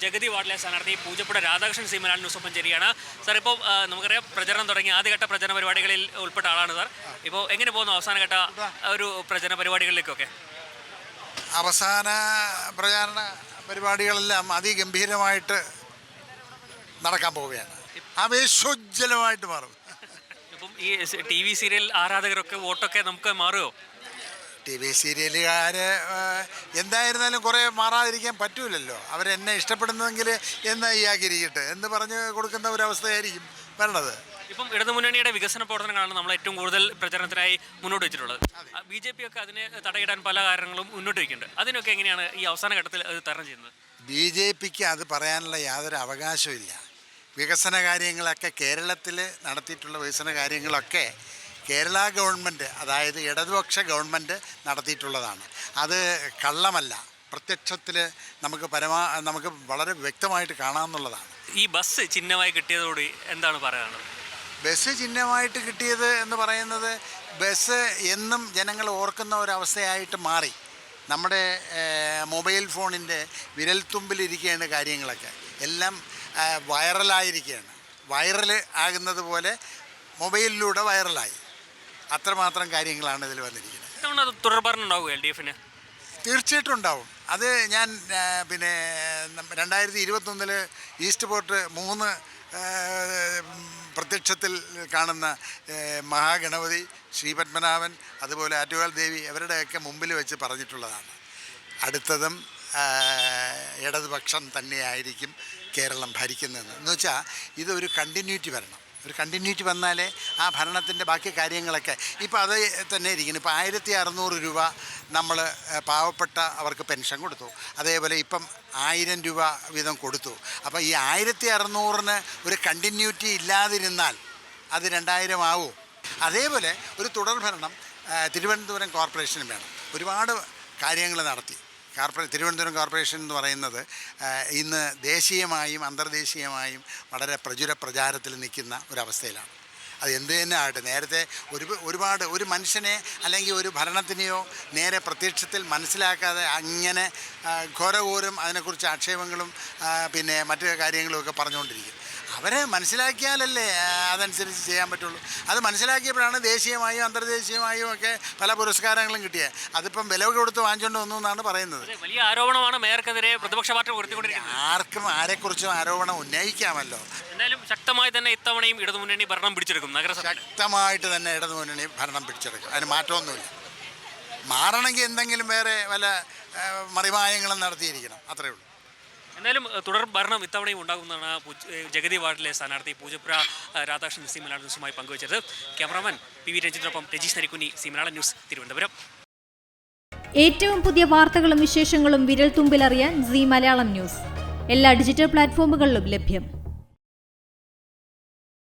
ജഗതി വാർഡിലെ സ്ഥാനാർത്ഥി Poojappura Radhakrishnan Zee Malayalam news ഒപ്പം ചേരുകയാണ്. സാർ, ഇപ്പോൾ നമുക്കറിയാം പ്രചരണം തുടങ്ങി ആദ്യഘട്ട പ്രചരണ പരിപാടികളിൽ ഉൾപ്പെട്ട ആളാണ് സാർ. ഇപ്പോൾ എങ്ങനെ പോകുന്നു അവസാനഘട്ട ഒരു പ്രചരണ പരിപാടികളിലേക്കൊക്കെ? അവസാന പ്രചാരണ പരിപാടികളെല്ലാം അതിഗംഭീരമായിട്ട് നടക്കാൻ പോവുകയാണ്. ആവേശോജ്വലമായിട്ട് മാറും. ഇപ്പം ഈ TV സീരിയൽ ആരാധകരൊക്കെ വോട്ടൊക്കെ നമുക്ക് മാറുമോ? TV സീരിയലുകാർ എന്തായിരുന്നാലും കുറേ മാറാതിരിക്കാൻ പറ്റൂലല്ലോ. അവരെന്നെ ഇഷ്ടപ്പെടുന്നതെങ്കിൽ എന്ന് ഇയാക്കിയിരിക്കട്ടെ എന്ന് പറഞ്ഞ് കൊടുക്കുന്ന ഒരവസ്ഥയായിരിക്കും വരണത്. ഇപ്പം ഇടതുമുന്നണിയുടെ വികസന പ്രവർത്തനങ്ങളാണ് നമ്മൾ ഏറ്റവും കൂടുതൽ പ്രചരണത്തിനായി മുന്നോട്ട് വെച്ചിട്ടുള്ളത്. BJP ഒക്കെ അതിനെ തടയിടാൻ പല കാരണങ്ങളും മുന്നോട്ട് വയ്ക്കുന്നുണ്ട്. അതിനൊക്കെ എങ്ങനെയാണ് ഈ അവസാന ഘട്ടത്തിൽ അത് തരണം ചെയ്യുന്നത്? BJPക്ക് അത് പറയാനുള്ള യാതൊരു അവകാശമില്ല. വികസന കാര്യങ്ങളൊക്കെ കേരളത്തിൽ നടത്തിയിട്ടുള്ള വികസന കാര്യങ്ങളൊക്കെ കേരള ഗവൺമെൻറ്, അതായത് ഇടതുപക്ഷ ഗവൺമെൻറ് നടത്തിയിട്ടുള്ളതാണ്. അത് കള്ളമല്ല, പ്രത്യക്ഷത്തിൽ നമുക്ക് വളരെ വ്യക്തമായിട്ട് കാണാമെന്നുള്ളതാണ്. ഈ ബസ് ചിഹ്നമായി കിട്ടിയതോട് എന്താണ് പറയാനുള്ളത്? ബസ് ചിഹ്നമായിട്ട് കിട്ടിയത് എന്ന് പറയുന്നത് ബസ് എന്നും ജനങ്ങൾ ഓർക്കുന്ന ഒരവസ്ഥയായിട്ട് മാറി. നമ്മുടെ മൊബൈൽ ഫോണിൻ്റെ വിരൽത്തുമ്പിലിരിക്കുകയാണ് കാര്യങ്ങളൊക്കെ. എല്ലാം വൈറലായിരിക്കുകയാണ്. വൈറൽ ആകുന്നത് പോലെ മൊബൈലിലൂടെ വൈറലായി. അത്രമാത്രം കാര്യങ്ങളാണ് ഇതിൽ വന്നിരിക്കുന്നത്. തുടർഭരണം ഉണ്ടാവുക LDF-ന്? തീർച്ചയായിട്ടും ഉണ്ടാവും. അത് ഞാൻ 2021 ഈസ്റ്റ് പോർട്ട് 3 പ്രത്യക്ഷത്തിൽ കാണുന്ന മഹാഗണപതി, ശ്രീപത്മനാഭൻ, അതുപോലെ ആറ്റുകാൽ ദേവി അവരുടെയൊക്കെ മുമ്പിൽ വെച്ച് പറഞ്ഞിട്ടുള്ളതാണ്. അടുത്തതും ഇടതുപക്ഷം തന്നെയായിരിക്കും കേരളം ഭരിക്കുന്നതെന്ന്. എന്ന് വെച്ചാൽ ഇതൊരു കണ്ടിന്യൂറ്റി വരണം. ഒരു കണ്ടിന്യൂറ്റി വന്നാലേ ആ ഭരണത്തിൻ്റെ ബാക്കി കാര്യങ്ങളൊക്കെ ഇപ്പോൾ അത് തന്നെ ഇരിക്കുന്നു. ഇപ്പോൾ 1600 രൂപ നമ്മൾ പാവപ്പെട്ട അവർക്ക് പെൻഷൻ കൊടുത്തു. അതേപോലെ ഇപ്പം 1000 രൂപ വീതം കൊടുത്തു. അപ്പോൾ ഈ 1600-ന് ഒരു കണ്ടിന്യൂറ്റി ഇല്ലാതിരുന്നാൽ അത് 2000 ആവുമോ? അതേപോലെ ഒരു തുടർഭരണം തിരുവനന്തപുരം കോർപ്പറേഷനും വേണം. ഒരുപാട് കാര്യങ്ങൾ നടത്തി. തിരുവനന്തപുരം കോർപ്പറേഷൻ എന്ന് പറയുന്നത് ഇന്ന് ദേശീയമായും അന്തർദേശീയമായും വളരെ പ്രചാരത്തിൽ നിൽക്കുന്ന ഒരവസ്ഥയിലാണ്. അത് എന്ത് തന്നെ ആകട്ടെ, നേരത്തെ ഒരുപാട് ഒരു മനുഷ്യനെ അല്ലെങ്കിൽ ഒരു ഭരണത്തിനെയോ നേരെ പ്രത്യക്ഷത്തിൽ മനസ്സിലാക്കാതെ അങ്ങനെ ഘോരഘോരം അതിനെക്കുറിച്ച് ആക്ഷേപങ്ങളും പിന്നെ മറ്റു കാര്യങ്ങളുമൊക്കെ പറഞ്ഞുകൊണ്ടിരിക്കും. അവരെ മനസ്സിലാക്കിയാലല്ലേ അതനുസരിച്ച് ചെയ്യാൻ പറ്റുള്ളൂ. അത് മനസ്സിലാക്കിയപ്പോഴാണ് ദേശീയമായും അന്തർദേശീയമായും ഒക്കെ പല പുരസ്കാരങ്ങളും കിട്ടിയത്. അതിപ്പം വില കൊടുത്ത് വാങ്ങിച്ചുകൊണ്ട് വന്നു എന്നാണ് പറയുന്നത്. വലിയ ആരോപണമാണ് മേയർക്കെതിരെ പ്രതിപക്ഷ പാർട്ടി ഉയർത്തിക്കൊണ്ടിരിക്കുന്നത്. ആർക്കും ആരെക്കുറിച്ചും ആരോപണം ഉന്നയിക്കാമല്ലോ. എന്തായാലും ശക്തമായി തന്നെ ഇത്തവണയും ഇടതുമുന്നണി ഭരണം പിടിച്ചെടുക്കും. നഗരസഭ ശക്തമായിട്ട് തന്നെ ഇടതുമുന്നണി ഭരണം പിടിച്ചെടുക്കും. അതിന് മാറ്റമൊന്നുമില്ല. മാറണമെങ്കിൽ എന്തെങ്കിലും വേറെ വല്ല മറിമായങ്ങളും നടത്തിയിരിക്കണം, അത്രയേ ഉള്ളൂ. എന്തായാലും തുടർ ഭരണം ഇത്തവണയും ഉണ്ടാകുമെന്നാണ് ജഗതി വാർഡിലെ സ്ഥാനാർത്ഥി പൂജപ്പുഴ രാധാകൃഷ്ണൻ സി മലയാളം ന്യൂസുമായി പങ്കുവച്ചത്. ക്യാമറാമാൻ PV രഞ്ജിത്തിനൊപ്പം രജീഷ് നരിക്കുനി, സി മലയാളം ന്യൂസ്, തിരുവനന്തപുരം. ഏറ്റവും പുതിയ വാർത്തകളും വിശേഷങ്ങളും വിരൽ തുമ്പിലറിയാൻ സി മലയാളം ന്യൂസ് എല്ലാ ഡിജിറ്റൽ പ്ലാറ്റ്ഫോമുകളിലും ലഭ്യം.